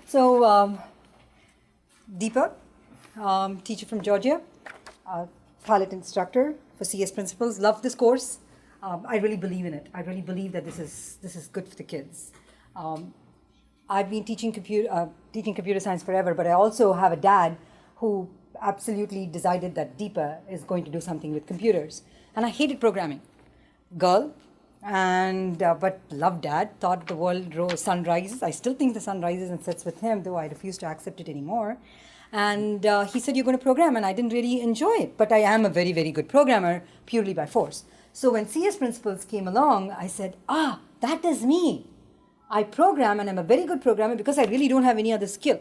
So, Deepa, teacher from Georgia, pilot instructor for CS Principles. Love this course. I really believe in it. I really believe that this is good for the kids. I've been teaching computer science forever, but I also have a dad who absolutely decided that Deepa is going to do something with computers. And I hated programming. Girl, and but loved dad, thought the sun rises. I still think the sun rises and sets with him, though I refuse to accept it anymore. And he said, you're going to program, and I didn't really enjoy it. But I am a very, very good programmer, purely by force. So when CS Principles came along, I said, that is me. I program, and I'm a very good programmer because I really don't have any other skill.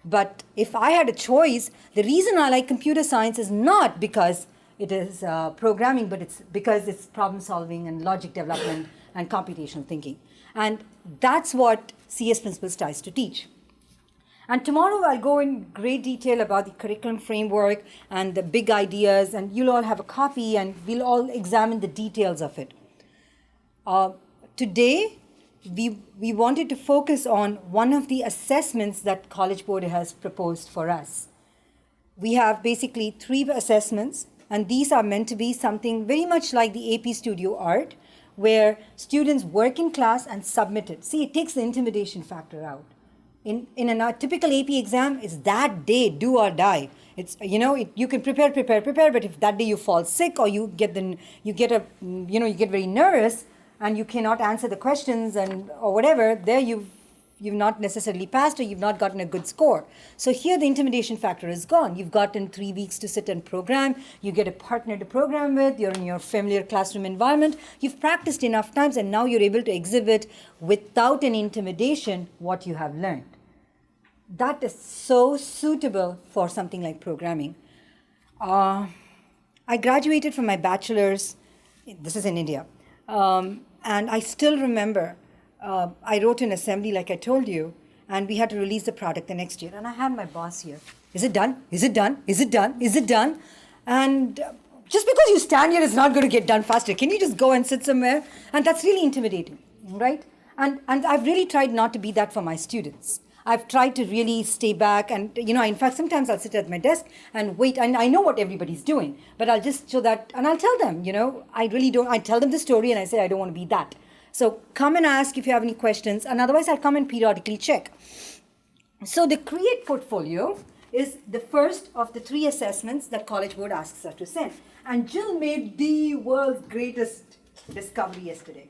But if I had a choice, the reason I like computer science is not because it is programming, but it's because it's problem solving and logic development and computational thinking. And that's what CS Principles tries to teach. And tomorrow I'll go in great detail about the curriculum framework and the big ideas, and you'll all have a copy and we'll all examine the details of it. Today, we wanted to focus on one of the assessments that College Board has proposed for us. We have basically 3 assessments, and these are meant to be something very much like the AP Studio Art, where students work in class and submit it. See, it takes the intimidation factor out. In a typical AP exam, it's that day, do or die. It's, you can prepare, but if that day you fall sick or you get very nervous and you cannot answer the questions or whatever, there you've not necessarily passed or you've not gotten a good score. So here the intimidation factor is gone. You've gotten 3 weeks to sit and program. You get a partner to program with. You're in your familiar classroom environment. You've practiced enough times, and now you're able to exhibit without any intimidation what you have learned. That is so suitable for something like programming. I graduated from my bachelor's. This is in India. And I still remember I wrote an assembly like I told you, and we had to release the product the next year. And I had my boss here. Is it done? Is it done? Is it done? Is it done? And just because you stand here, it's not going to get done faster. Can you just go and sit somewhere? And that's really intimidating, right? And I've really tried not to be that for my students. I've tried to really stay back and, in fact, sometimes I'll sit at my desk and wait. And I know what everybody's doing, but I'll just show that, and I'll tell them, I really don't, I tell them the story and I say, I don't want to be that. So come and ask if you have any questions, and otherwise I'll come and periodically check. So the Create portfolio is the first of the 3 assessments that College Board asks us to send. And Jill made the world's greatest discovery yesterday.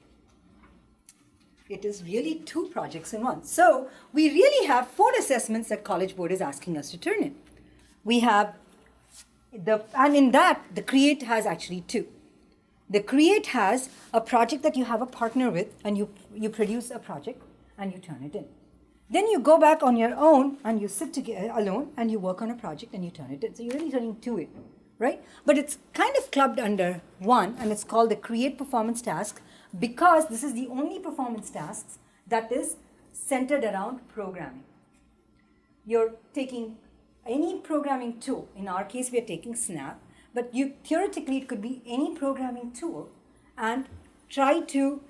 It is really 2 projects in one. So we really have 4 assessments that College Board is asking us to turn in. We have and in that, the Create has actually 2. The Create has a project that you have a partner with, and you produce a project and you turn it in. Then you go back on your own and you sit together alone and you work on a project and you turn it in. So you're really turning 2 in, right? But it's kind of clubbed under 1, and it's called the Create Performance Task, because this is the only performance tasks that is centered around programming. You're taking any programming tool. In our case, we are taking Snap, but theoretically, it could be any programming tool, and try to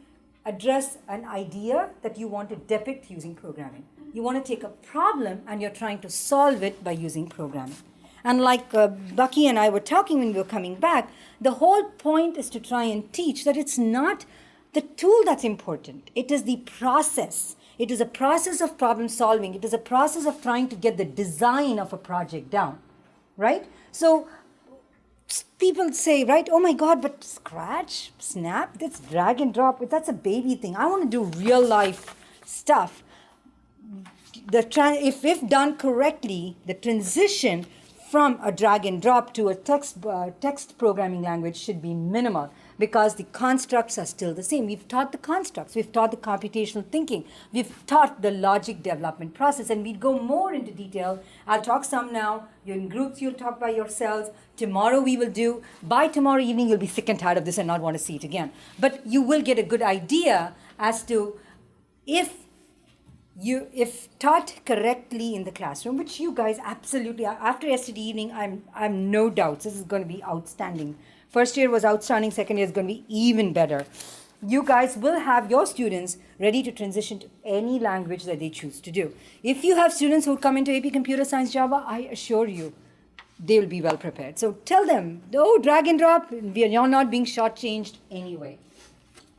address an idea that you want to depict using programming. You want to take a problem and you're trying to solve it by using programming. And like Bucky and I were talking when we were coming back, the whole point is to try and teach that it's not the tool that's important. It is the process. It is a process of problem solving. It is a process of trying to get the design of a project down, right? So people say, right, oh my God, but Scratch, Snap, that's drag and drop, that's a baby thing. I want to do real life stuff. If done correctly, the transition from a drag and drop to a text programming language should be minimal, because the constructs are still the same. We've taught the constructs, we've taught the computational thinking, we've taught the logic development process, and we'd go more into detail. I'll talk some now. You're in groups, you'll talk by yourselves. Tomorrow we will do. By tomorrow evening, you'll be sick and tired of this and not want to see it again. But you will get a good idea as to if taught correctly in the classroom, which you guys absolutely, after yesterday evening, I'm no doubts this is going to be outstanding. First year was outstanding, second year is going to be even better. you guys will have your students ready to transition to any language that they choose to do. If you have students who come into AP Computer Science Java, I assure you, they will be well prepared. So tell them, oh, drag and drop, you're not being shortchanged anyway.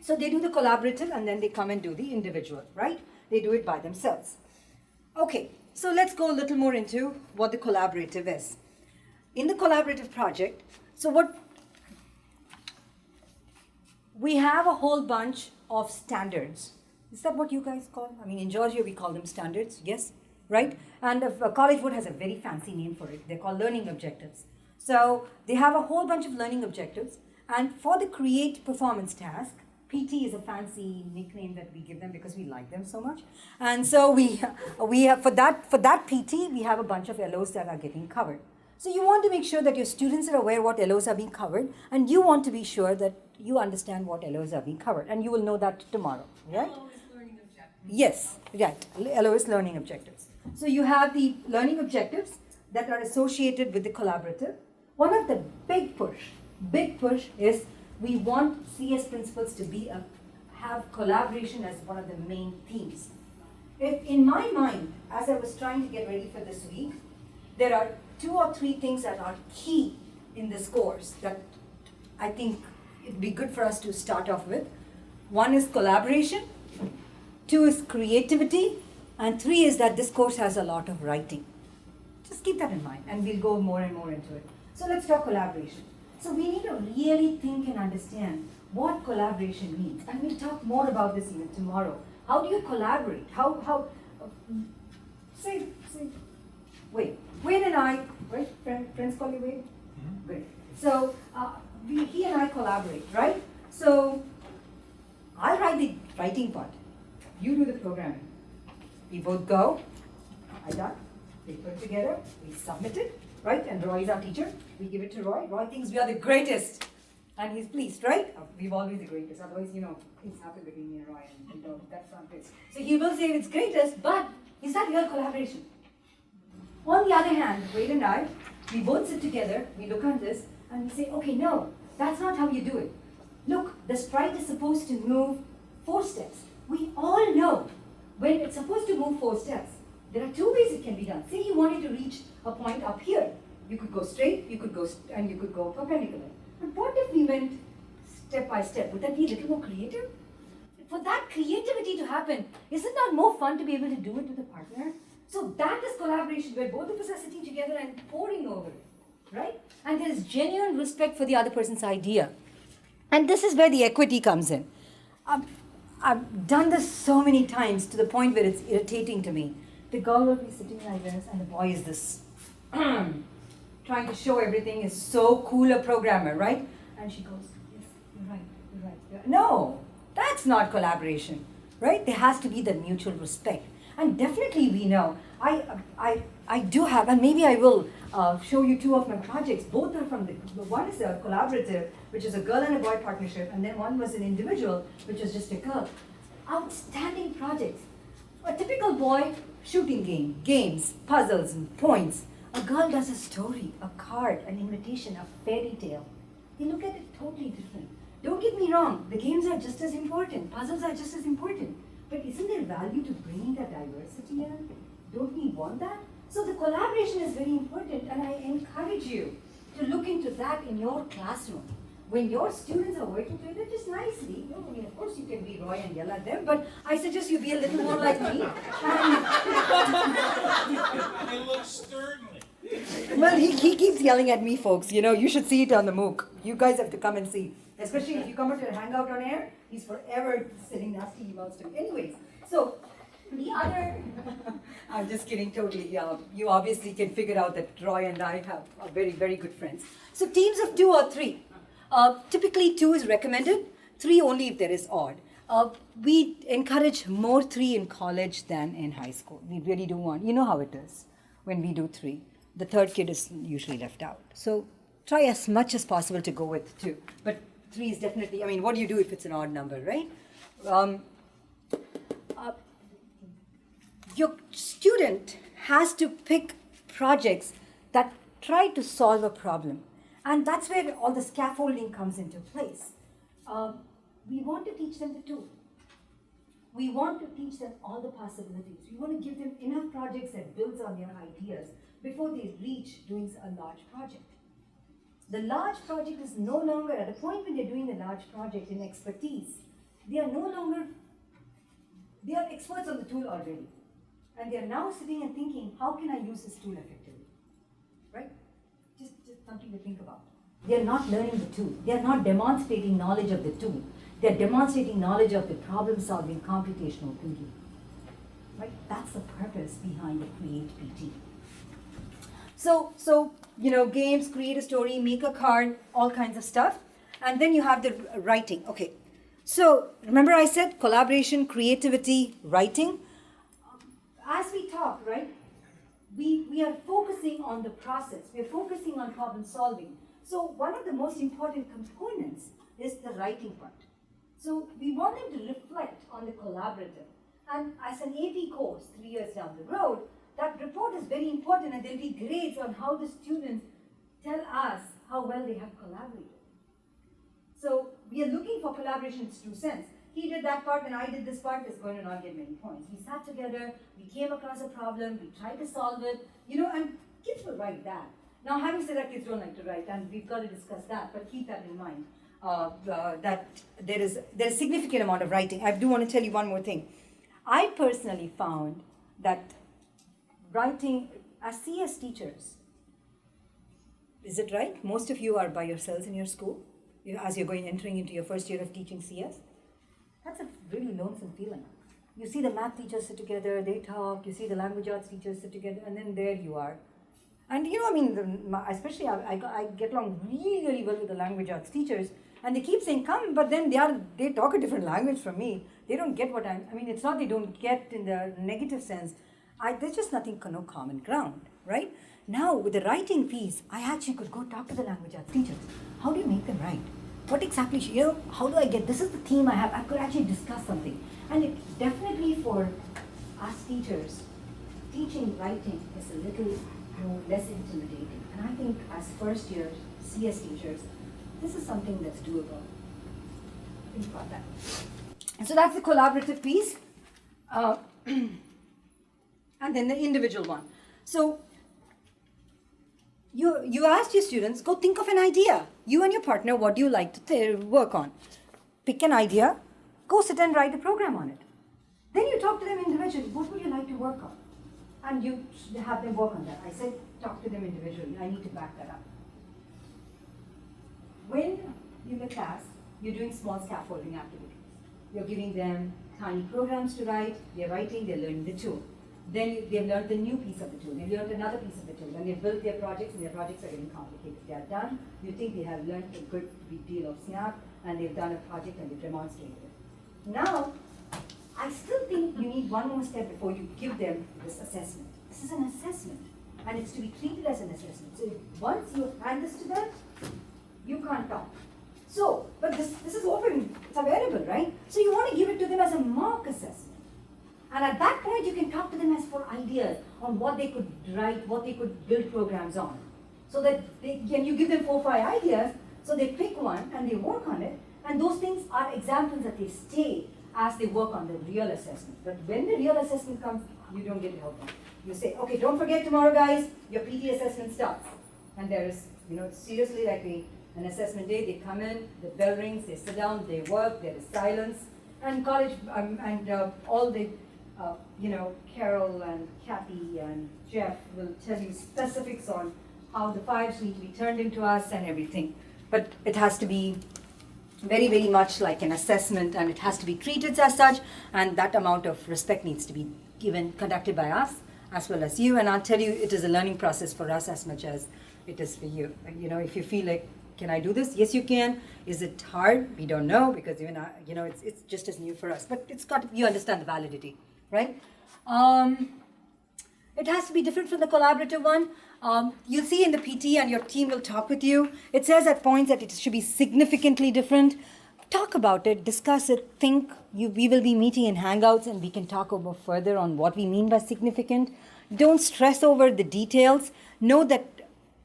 So they do the collaborative and then they come and do the individual, right? They do it by themselves. Okay, so let's go a little more into what the collaborative is. In the collaborative project, so what we have a whole bunch of standards. Is that what you guys call? I mean, in Georgia, we call them standards, yes? Right? And College Board has a very fancy name for it. They're called learning objectives. So they have a whole bunch of learning objectives. And for the create performance task, PT is a fancy nickname that we give them because we like them so much. And so we have, for that PT, we have a bunch of LOs that are getting covered. So you want to make sure that your students are aware what LOs are being covered, and you want to be sure that you understand what LOs are being covered. And you will know that tomorrow, right? LO is learning objectives. Yes, right. LO is learning objectives. So you have the learning objectives that are associated with the collaborative. One of the big push is we want CS principals to have collaboration as one of the main themes. If in my mind, as I was trying to get ready for this week, there are 2 or 3 things that are key in this course that I think it'd be good for us to start off with. 1 is collaboration, 2 is creativity, and 3 is that this course has a lot of writing. Just keep that in mind, and we'll go more and more into it. So let's talk collaboration. So we need to really think and understand what collaboration means, and we'll talk more about this even tomorrow. How do you collaborate? Wade and I, right? Friends call you Wade? Mm-hmm. Good. So he and I collaborate, right? So I'll write the writing part. You do the programming. We both go. I done. We put it together. We submit it, right? And Roy is our teacher. We give it to Roy. Roy thinks we are the greatest. And he's pleased, right? We've always the greatest. Otherwise, things happen between me and Roy, and that's not good. So he will say it's greatest, but is that real collaboration? On the other hand, Wade and I, we both sit together, we look at this, and we say, okay, no, that's not how you do it. Look, the sprite is supposed to move 4 steps. We all know when it's supposed to move 4 steps, there are 2 ways it can be done. Say you wanted to reach a point up here. You could go straight, you could go perpendicular. But what if we went step by step? Would that be a little more creative? For that creativity to happen, isn't that more fun to be able to do it with a partner? So that is collaboration, where both of us are sitting together and poring over it, right? And there is genuine respect for the other person's idea. And this is where the equity comes in. I've done this so many times to the point where it's irritating to me. The girl will be sitting like this, and the boy is this, trying to show everything is so cool a programmer, right? And she goes, yes, you're right. No, that's not collaboration, right? There has to be the mutual respect. And definitely we know, I do have, and maybe I will show you 2 of my projects. Both are from one is a collaborative, which is a girl and a boy partnership, and then one was an individual, which was just a girl. Outstanding projects. A typical boy, shooting games, puzzles, and points. A girl does a story, a card, an invitation, a fairy tale. They look at it totally different. Don't get me wrong, the games are just as important, puzzles are just as important. But isn't there value to bringing that diversity in? Don't we want that? So the collaboration is very important, and I encourage you to look into that in your classroom. When your students are working together, just nicely, of course you can be Roy and yell at them, but I suggest you be a little more like me. I look sternly. Well, he keeps yelling at me, folks. You should see it on the MOOC. You guys have to come and see. Especially if you come to a hangout on air, he's forever sending nasty emails to me. Anyways, so the other, I'm just kidding totally. You obviously can figure out that Roy and I are very, very good friends. So teams of 2 or 3. Typically 2 is recommended, 3 only if there is odd. We encourage more 3 in college than in high school. We really do want, you know how it is when we do 3. The 3rd kid is usually left out. So try as much as possible to go with 2. But 3 is definitely, what do you do if it's an odd number, right? Your student has to pick projects that try to solve a problem. And that's where all the scaffolding comes into place. we want to teach them the tool. We want to teach them all the possibilities. We want to give them enough projects that builds on their ideas before they reach doing a large project. The large project is no longer, at the point when they're doing the large project in expertise, they are no longer, they are experts on the tool already. And they are now sitting and thinking, how can I use this tool effectively? Right? Just something to think about. They are not learning the tool. They are not demonstrating knowledge of the tool. They are demonstrating knowledge of the problem-solving computational thinking. Right? That's the purpose behind the Create PT. So games, create a story, make a card, all kinds of stuff. And then you have the writing. Okay. So remember I said collaboration, creativity, writing. As we talk, right, we are focusing on the process. We're focusing on problem solving. So one of the most important components is the writing part. So we want them to reflect on the collaborative. And as an AP course, 3 years down the road, that report is very important, and there'll be grades on how the students tell us how well they have collaborated. So we are looking for collaboration in its true sense. He did that part and I did this part, is going to not get many points. We sat together, we came across a problem, we tried to solve it, and kids will write that. Now, having said that, kids don't like to write, and we've got to discuss that, but keep that in mind, that there is a significant amount of writing. I do want to tell you one more thing. I personally found that writing, as CS teachers, is it right? Most of you are by yourselves in your school, as you're entering into your first year of teaching CS. That's a really lonesome feeling. You see the math teachers sit together, they talk, you see the language arts teachers sit together, and then there you are. And especially I get along really, really well with the language arts teachers, and they keep saying, come, but then they talk a different language from me. They don't get what it's not they don't get in the negative sense. There's just no common ground, right? Now, with the writing piece, I actually could go talk to the language arts teachers. How do you make them write? What exactly, how do I get, this is the theme I have, I could actually discuss something. And it definitely for us teachers, teaching writing is a little less intimidating. And I think as first year CS teachers, this is something that's doable. Think about that. And so that's the collaborative piece. And then the individual one. So you asked your students, go think of an idea. You and your partner, what do you like to work on? Pick an idea, go sit and write a program on it. Then you talk to them individually, what would you like to work on? And you have them work on that. I said, talk to them individually. I need to back that up. When you're in the class, you're doing small scaffolding activities. You're giving them tiny programs to write, they're writing, they're learning the tool. Then they've learned the new piece of the tool, they've learned another piece of the tool, and they've built their projects, and their projects are getting complicated. They are done, you think they have learned a good big deal of Snap, and they've done a project and they've demonstrated it. Now, I still think you need one more step before you give them this assessment. This is an assessment, and it's to be treated as an assessment. So once you hand this to them, you can't talk. So, but this is open, it's available, right? So you want to give it to them as a mock assessment. And at that point, you can talk to them as for ideas on what they could write, what they could build programs on. So that you give them 4 or 5 ideas, so they pick one and they work on it. And those things are examples that they stay as they work on the real assessment. But when the real assessment comes, you don't get help on it. You say, okay, don't forget tomorrow, guys, your PT assessment starts. And there is, seriously like an assessment day, they come in, the bell rings, they sit down, they work, there is silence. And college, all the Carol and Kathy and Jeff will tell you specifics on how the files need to be turned into us and everything. But it has to be very, very much like an assessment, and it has to be treated as such, and that amount of respect needs to be conducted by us as well as you. And I'll tell you, it is a learning process for us as much as it is for you. If you feel like, can I do this? Yes, you can. Is it hard? We don't know, because it's just as new for us. But you understand the validity. Right? It has to be different from the collaborative one. You'll see in the PT, and your team will talk with you. It says at points that it should be significantly different. Talk about it, discuss it, think. We will be meeting in Hangouts, and we can talk over further on what we mean by significant. Don't stress over the details. Know that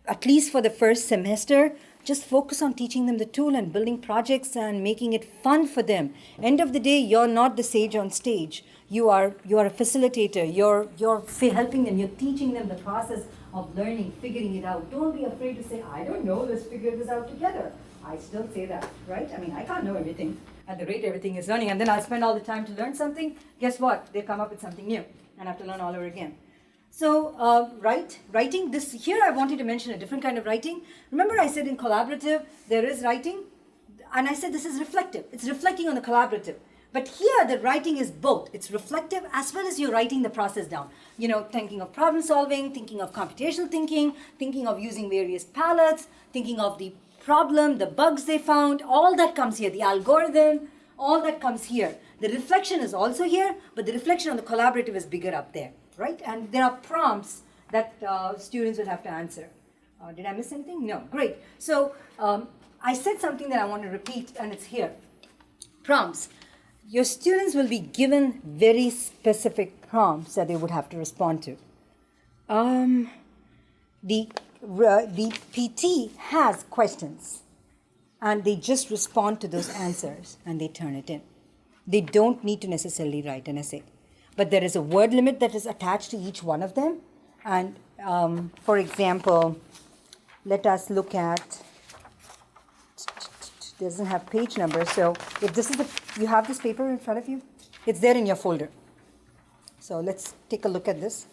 at least for the first semester, Just focus on teaching them the tool and building projects and making it fun for them. End of the day, you're not the sage on stage. You are a facilitator. You're helping them. You're teaching them the process of learning, figuring it out. Don't be afraid to say, I don't know, let's figure this out together. I still say that, right? I mean, I can't know everything at the rate everything is learning. And then I'll spend all the time to learn something. Guess what? They come up with something new and I have to learn all over again. So writing, this here I wanted to mention a different kind of writing. Remember I said in collaborative, there is writing? And I said this is reflective. It's reflecting on the collaborative. But here the writing is both. It's reflective as well as you're writing the process down. You know, thinking of problem solving, thinking of computational thinking, thinking of using various palettes, thinking of the problem, the bugs they found, all that comes here. The algorithm, all that comes here. The reflection is also here, but the reflection on the collaborative is bigger up there, right? And there are prompts that students will have to answer. Did I miss anything? No, great. So I said something that I want to repeat, and it's here. Prompts. Your students will be given very specific prompts that they would have to respond to. The PT has questions, and they just respond to those answers, and they turn it in. They don't need to necessarily write an essay. But there is a word limit that is attached to each one of them. And for example, let us look at, it doesn't have page number. So if this is you have this paper in front of you, it's there in your folder. So let's take a look at this.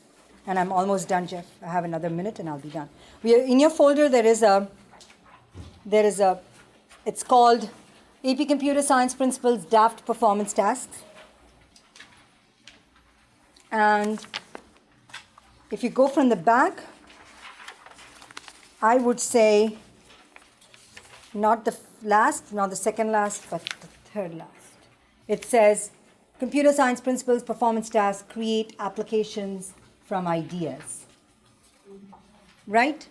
And I'm almost done, Jeff. I have another minute and I'll be done. In your folder, it's called AP Computer Science Principles Draft Performance Tasks. And if you go from the back, I would say not the last, not the second last, but the third last. It says, Computer Science Principles Performance Tasks Create Applications from Ideas. Right?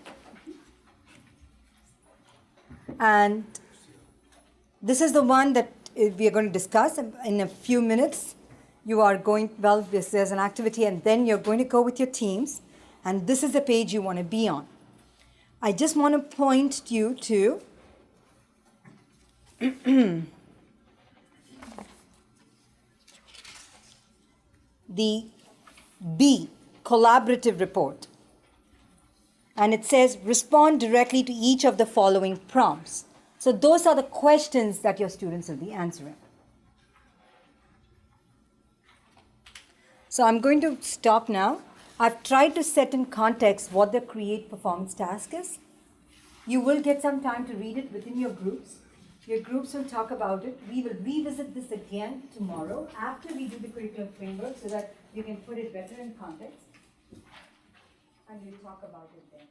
And this is the one that we are going to discuss in a few minutes. You are going, well, there's an activity, and then you're going to go with your teams, and this is the page you want to be on. I just want to point you to the B, collaborative report. And it says, respond directly to each of the following prompts. So those are the questions that your students will be answering. So I'm going to stop now. I've tried to set in context what the create performance task is. You will get some time to read it within your groups. Your groups will talk about it. We will revisit this again tomorrow after we do the curriculum framework so that you can put it better in context. And we'll talk about it then.